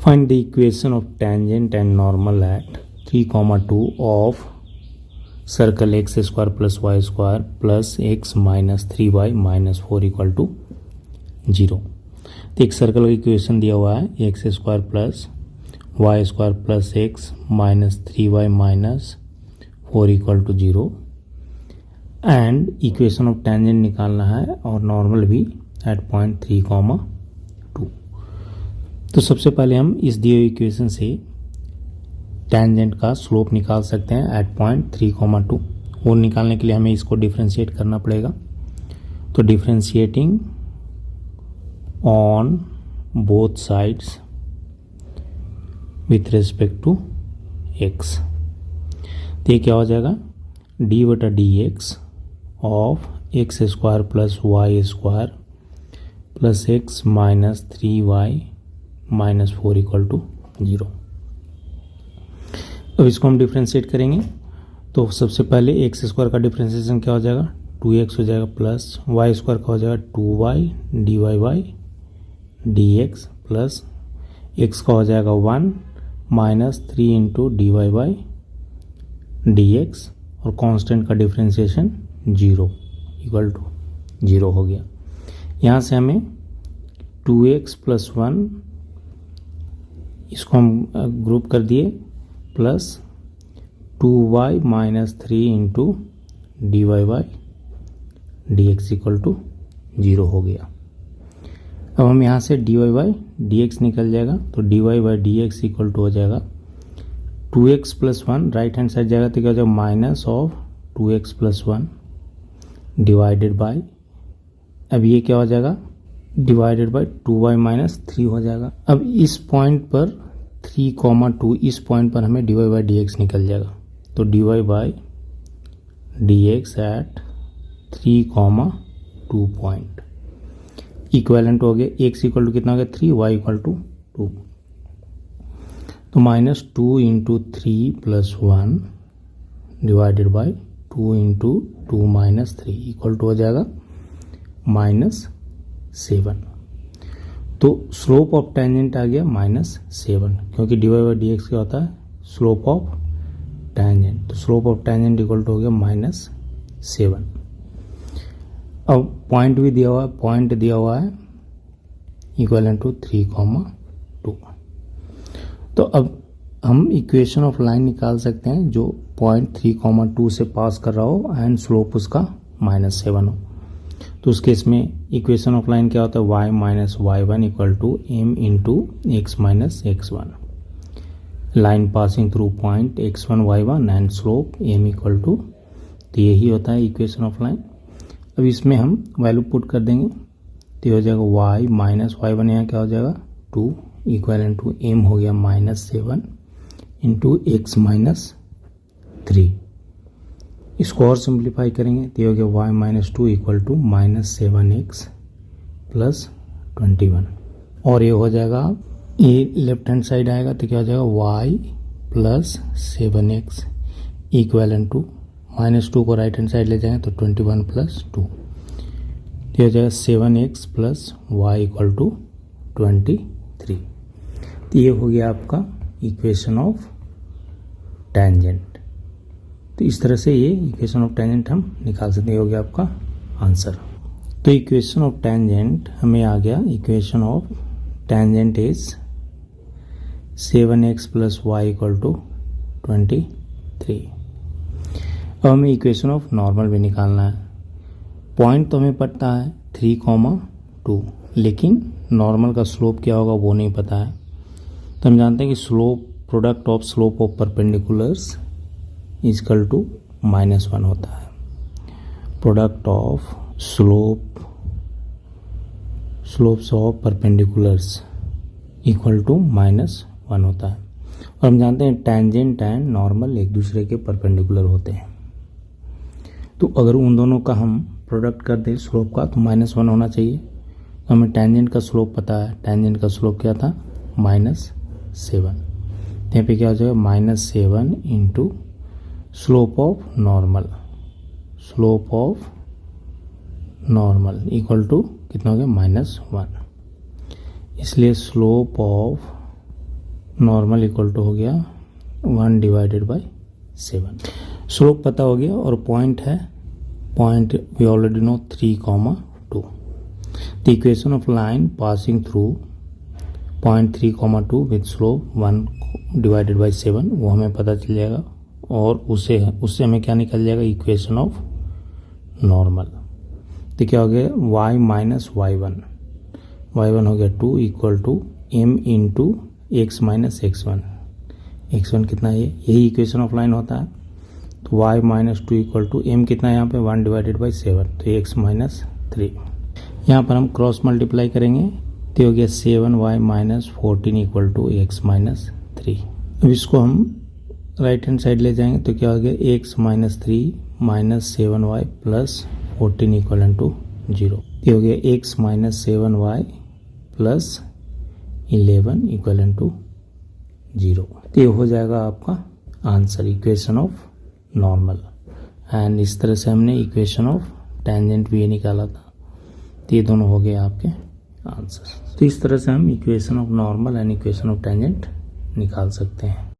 Find the equation of tangent and normal at 3, 2 of circle x square plus y square plus x minus 3y minus 4 equal to 0। तो एक circle का equation दिया हुआ है x square plus y square plus x minus 3y minus 4 equal to 0 and equation of tangent निकालना है और normal भी एट पॉइंट 3, 2। तो सबसे पहले हम इस दिए हुए इक्वेशन से टेंजेंट का स्लोप निकाल सकते हैं एट पॉइंट 3, 2। वो निकालने के लिए हमें इसको डिफ्रेंशिएट करना पड़ेगा। तो differentiating on both sides with respect to x, तो ये क्या हो जाएगा d/dx of x square plus y square plus x minus 3y minus 4 equal to 0। अब इसको हम डिफ्रेंशिएट करेंगे। तो सबसे पहले एक्स स्क्वायर का डिफ्रेंशिएशन क्या हो जाएगा 2x हो जाएगा प्लस वाई स्क्वायर का हो जाएगा 2y dy dx plus x का हो जाएगा 1 माइनस 3 इंटू dy dx और कांस्टेंट का डिफ्रेंशिएशन 0 इक्वल टू 0 हो गया। यहाँ से हमें 2x प्लस 1 इसको हम ग्रुप कर दिए plus 2y minus 3 into dy dx equal to 0 हो गया। अब हम यहाँ से dy dx निकल जाएगा तो dy dx इक्वल टू हो जाएगा 2x plus 1 right hand side जाएगा तो क्या हो जाएगा minus of 2x plus 1 divided by, अब ये क्या हो जाएगा डिवाइडेड बाय 2y माइनस 3 हो जाएगा। अब इस पॉइंट पर 3, 2 इस पॉइंट पर हमें dy dx निकल जाएगा तो dy dx at 3, 2 point equivalent हो गया। x इक्वल टू कितना हो गया 3, y इक्वल टू 2, तो minus 2 into 3 plus 1 divided by 2 into 2 minus 3 equal to हो जाएगा माइनस 7। तो स्लोप ऑफ टेंजेंट आ गया -7 क्योंकि dy dx क्या होता है स्लोप ऑफ टेंजेंट। तो slope of tangent equal to हो गया -7। अब पॉइंट भी दिया हुआ है, पॉइंट दिया हुआ है इक्वल टू 3, 2। तो अब हम इक्वेशन ऑफ लाइन निकाल सकते हैं जो पॉइंट 3, 2 से पास कर रहा हो एंड स्लोप उसका -7 हो। तो उस केस में इक्वेशन ऑफ लाइन क्या होता है y minus y1 equal to m into x minus x1, line passing through point x1 y1 and slope m equal to, तो यही होता है इक्वेशन ऑफ लाइन। अब इसमें हम वैल्यू पुट कर देंगे तो हो जाएगा y माइनस y1 यहाँ क्या हो जाएगा 2 इक्वल टू m हो गया -7 इंटू x माइनस 3। इसको और सिंप्लीफाई करेंगे तो ये हो गया y minus 2 equal to -7x plus 21 और ये हो जाएगा ये लेफ्ट हैंड साइड आएगा तो क्या हो जाएगा y plus 7x equal to -2 को राइट हैंड साइड ले जाएंगे तो 21 प्लस 2, तो हो जाएगा 7x plus y equal to 23। तो ये हो गया आपका इक्वेशन ऑफ टेंजेंट। तो इस तरह से ये इक्वेशन ऑफ टेंजेंट हम निकाल सकते हैं, हो गया आपका आंसर। तो इक्वेशन ऑफ टेंजेंट हमें आ गया, equation of tangent is 7x plus y equal to 23। अब हमें इक्वेशन ऑफ नॉर्मल भी निकालना है। पॉइंट तो हमें पता है 3, 2, लेकिन नॉर्मल का स्लोप क्या होगा वो नहीं पता है। तो हम जानते हैं कि slope product of slope of perpendiculars equal to -1 होता है। Product of slopes of perpendiculars equal to -1 होता है। और हम जानते हैं टेंजेंट एंड नॉर्मल एक दूसरे के परपेंडिकुलर होते हैं। तो अगर उन दोनों का हम प्रोडक्ट कर दें स्लोप का तो -1 होना चाहिए। तो हमें टेंजेंट का स्लोप पता है, टेंजेंट का स्लोप क्या था -7। यहाँ पे क्या हो जाएगा -7 into slope of normal equal to कितना हो गया -1। इसलिए slope of normal equal to हो गया 1/7। स्लोप पता हो गया और पॉइंट है, point we already know 3,2। The equation of line passing through point 3,2 with slope 1/7 वो हमें पता चल जाएगा, और उससे हमें क्या निकल जाएगा, इक्वेशन ऑफ नॉर्मल। तो क्या हो गया, y माइनस y1 हो गया 2 equal to m into x minus x1। x1 कितना है, यही इक्वेशन ऑफ लाइन होता है। तो y minus 2 equal to m कितना है यहाँ पे 1/7, तो x माइनस 3। यहाँ पर हम क्रॉस मल्टीप्लाई करेंगे तो हो गया 7y minus 14 equal to x minus 3। अब इसको हम राइट हैंड साइड ले जाएंगे तो क्या हो गया, x minus 3 minus 7y plus 14 equal to 0। ये हो गया x minus 7y plus 11 equal to 0। तो ये हो जाएगा आपका answer, equation of normal. And इस तरह से हमने इक्वेशन ऑफ टेंजेंट भी निकाला था। तो ये दोनों हो गए आपके आंसर। तो इस तरह से हम equation of normal and equation of tangent निकाल सकते हैं।